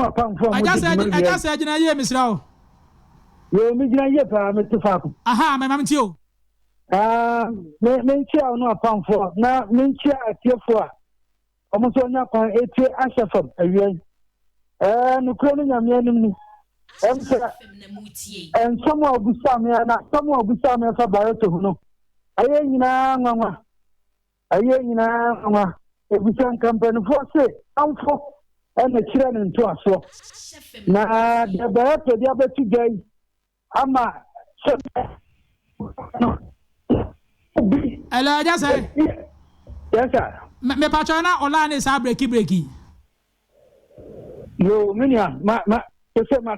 I just said, Miss Row. You mean, Mr. Falcon. Aha, my mamma, too. Menchia no pound for now, Menchia at your four. Almost on your point, 80 Ashh from a year. And Ukrainian enemy. And some of the Sammy and some of the Sammy for Baretto. I ain't now, if we can company for say, I'm for and the children to us. Now, the Baretto, the other 2 days, I'm hello, just say. Yes, sir. Me patrona online is breaky. Yo, Minia, my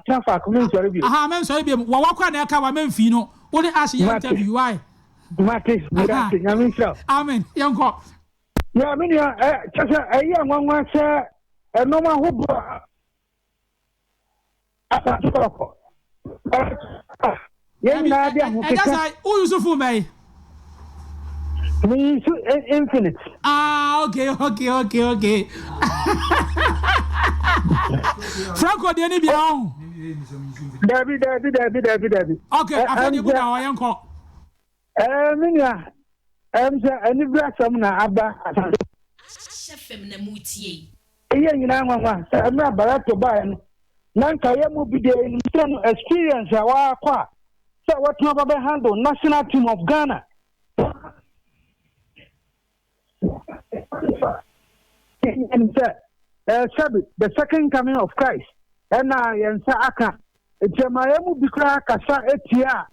transfer community review. Aha, I'm sorry, what can I cover Memphino? Only ask you interview why. Matis, Amen, young cop. Yeah, Minia, just a young one, sir, a normal who who is for me? Infinite. Ah, okay. Franco, the enemy. Debbie. Okay, I found you good now, young cop. Minia, any black some Abba. I'm not Baretto by Nanka Yamu be the experience. So, what you have handle national team of Ghana. And the second coming of Christ. And I and Saka. It's a Mayamu Bikra Kasa Etia.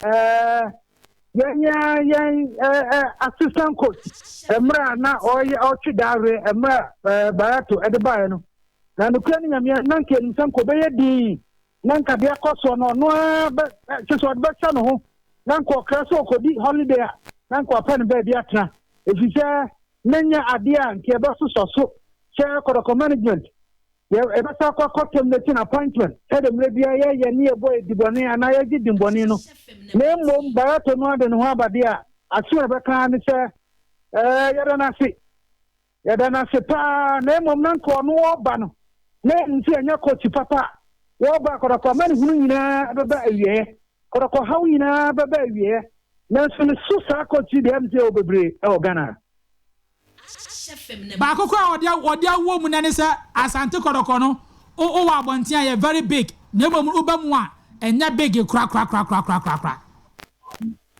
Assistant coach. Emra na Ochidare, Emra Baretto at the Bayano. And the Ukrainian Nanki and Sanko Bayadi. Nanka Bia Koso no, but just what Baksano. Nanko Kraso Kodi holiday. Nanko Pen Babiatra. If you say, Nanya Adia and Kiabasu so. Chair Kotoko management. You ever saw cotton appointment. Head of maybe a near boy Diboni and I did in Bonino. Name Baretto no than Wabadia. As soon as I can say, Yadanasi pa, name of Nanko no Bano. Name your coach papa. Waba Kotoko management, Baby. Kotoko Hawina, Baby. Nelson Susa coach the MJ Obebre, Ghana. Bakoko odia woman and say Asante Kotoko no o wa bontia ye very big nemo ubamu a enya big cra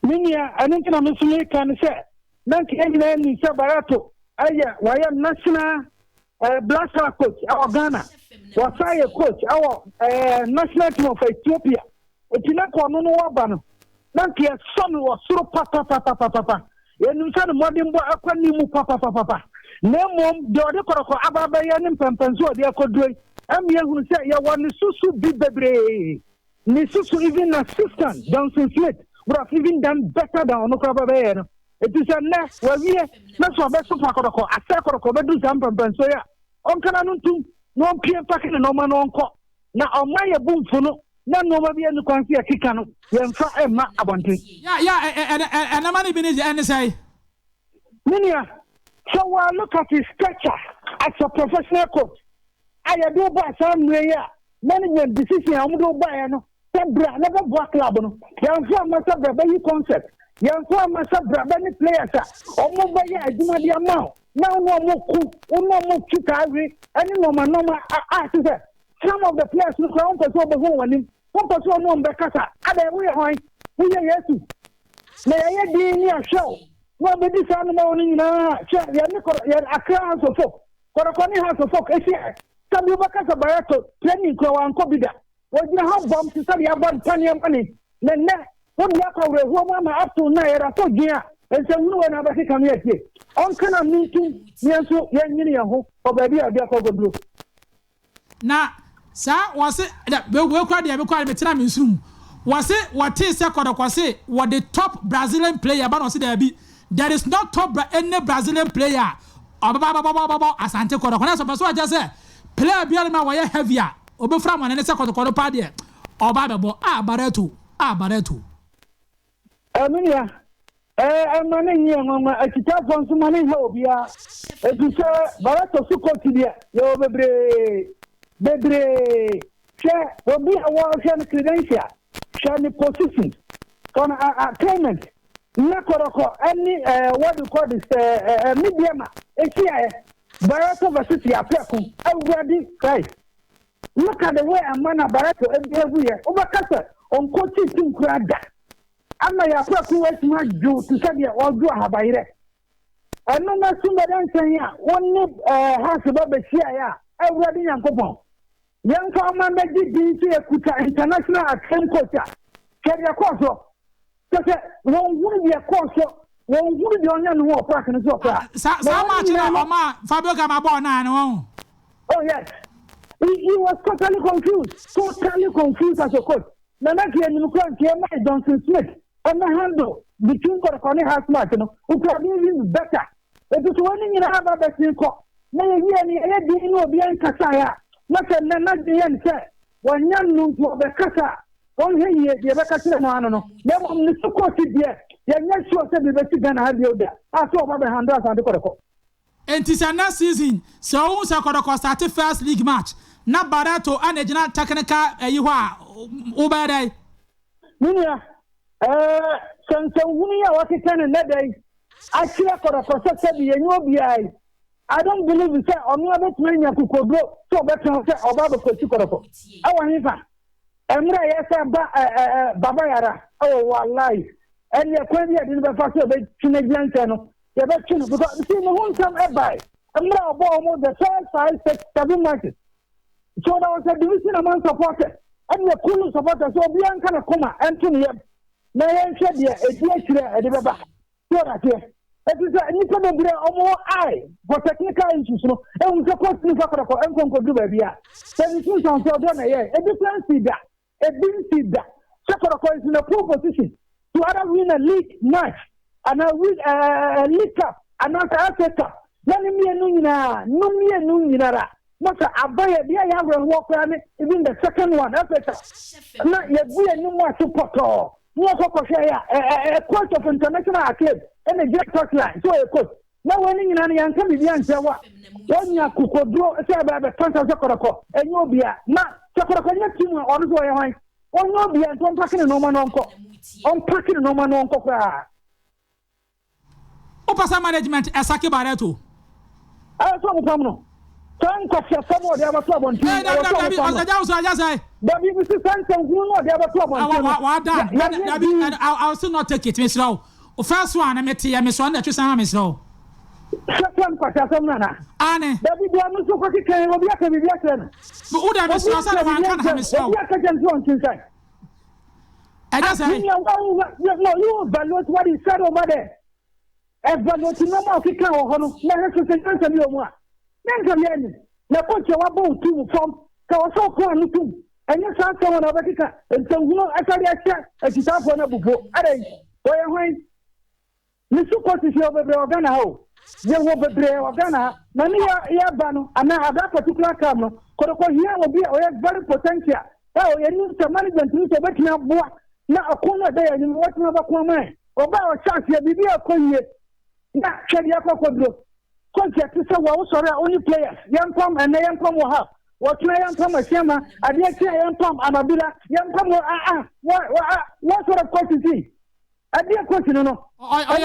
Minia aninka na mesumi kan say nanki enina ni say Baretto aya waya national black star coach our Ghana was a coach our national team of Ethiopia etina ko no no wa ba no nanki son was suru papa yenu say modern boy akwani mu papa Nemom, the other Kotoko Ababayan and Pampanzo, they are called Dway. I'm here who say, you want Nisusu big baby. Nisusu, even assistant, Johnson Smith, would have even done better than Onokabayan. It is a nest where we are not so best of Kotoko, a Sakoko, but do some Pampansoya. On Cananuntum, no peer packing and no man on cop. Now, on my boom for no, nobody in the country, a Kikano, when for a mat about it. Yeah, and the money beneath the NSA. Minia. So look at his stature as a professional coach. I do buy some way, management decision. I'm going to buy never work club. Young for myself, the concept. Young for myself, the players. Almost by I do not the amount. Now, no more Chicago, and no man, some of the players who come to the home, one person on Becassa, and we are yes. May I be near show? Well, but this morning, Accra so Korokoni has a folk. Some of us Baretto training Crowan Kobida. Was you have bombs to study about Panya money? Then, one lack of a woman up to Naira so dear, and some new and other come here. On can I meet you? Yes, young or baby, I'll be a blue. Now, sir, was it that we'll cry the requirement time in soon? Was it what is Kotoko what the top Brazilian player, but also there be? There is no top any Brazilian player. Asante Kotoko. So I just say, player Bialma were heavier. Obefram and Nessa Kotoko party. Baretto. Amelia. I'm managing a child from some money. Hobia. If you say Baretto Suko to the Yobebre. bebre share obi awa share credential share the position on payment na koroko any what do you call this medium Barreto versus Yapeku everybody Christ look at the way a man Barreto every year over kasa on coaching team krada ama Yapeku was much due to say ya all do habaire eno na sumba dan sanya woni has ba share ya everybody yankopon yanka man be di ekuta international acclaim coach keria koso kase won wuri dia koso won wuri dia onya no park no so pa sa ma chira mama Fabio Gamabo na no oh yes he was totally confused as a coach na na ki enu ko nke ma Johnson Smith on handle between Corconi has match no who could even better it is one in have a betting ko na ye ni e di no bi en kasa ya na se na di en se wanya nu to be kasa on he ye be kasa no ano no na mo ni so ko ti die ye nya sure se be ti Ghana ha bio da aso ba be handle Asante Kotoko enti na season so se Kotoko start first league match na Baretto and regional technical yi ho a obadai ninia sense wuni ya wakitane na dai akira Kotoko se be ye nyo biai I don't believe you say onu abetuma nya kukodro so betan say oba be Coach Kotoko awa hifa emra yesa baba yara oh wallahi and ya kwani ya din be fa so be tinagiante no ya be tinu because see no one come by emra obo omo the first 5 6 7 matches so that was a division among supporters and the cool supporters so bi an kana koma antini ya na yan hwe de edi akire edi beba so that here it is any kind of omo I for technical issues no e un se coach ni Kotoko en kon do ba bia then you sound so do na here a difference that a big that Kotoko is in a poor position to either win a league match and win a league cup and not a cup then me enu nyina ra but abaya bia ya work even the second one after na ye bia ni mo support no Kotoko share a coach of international acclaim and a great coach line so a coach na wani nyina na yanka bibia nsewa wonya kukodro se ba be fansa Kotoko enyo bia na Kotoko nya team on so ye hwan onyo bia nto mpakine no ma no nko on pakine no ma no nko kwa o pasa management Asante Baretto so mo kam no tan ko se famo de abato abonti Dabi bi sense ngunu de abato abonti wa da I will still not take it Mr. O first one I met ya Mr. na twesa Mr. Second kwata somna ane Dabi bi anu so kwati kan obi aka bibia kan o da Mr. Sa na man kan ha Mr. Obi aka jan so on inside I just say no you evaluate what he said over there evaluate no ma ofika ho no na he so sense bi o mu a na nka na coach wa bo team from ka o so ko anu team enye sa ka wona ba kika entanguno akari acha akitafo na bufo are o ye hwan ni su coach si obebre ogana ho ye wo bebre ogana na ni ya ba no ana ada particular camp no Kotoko here obi o ye very potential o ye ni management ni so betina boa na akona da ya ni watina ba ko mai oba o chance ya bibi akoye na hwede akokodro coach ya tse wa usore only players yampam and yampam wo ha what yampam asiama ade tia yampam anabila yampam what sort of coach is he ade coach no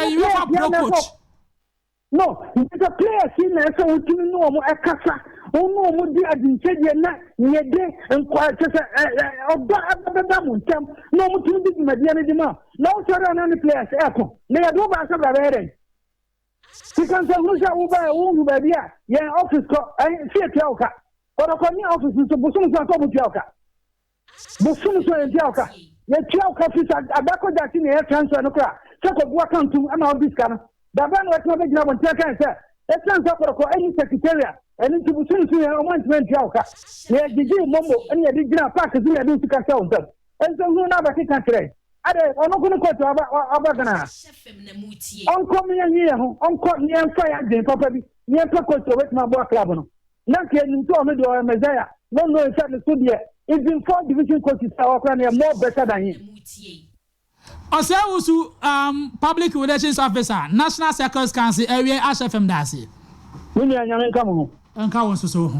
you have pro coach no the players in so utimi no mo ekasa ono mo di adincheje na yede nkwa tse oba ababa mo ntem no mo tumi di media ne di ma na usore na ni players eko na yado ba sa bra because Russia uba bia ya office ko see tiauka Kotoko ni office so busum so ko tiauka busum so tiauka ya tiauka fi adako jati ne ya transfer no kra se ko bu account ama obiska no da ban wa tuma be gina bon tiaka se e transfer Kotoko any secretariat any busum so ya management tiauka ya gigi mombo any ya gina park so ya do sika sa on tam en so hu na ba kika kre ade ono kunu ko to aba gana onko mi yan ho onko ni en fa ya den papa bi ni en pa ko to wet ma bo club no na ke ni to me do mezaya no e sa the studio even 4 division coaches are more better than him Osei Owusu public relations officer National Circles Council area Ashh FM dasi ni anyame nka mo nka won so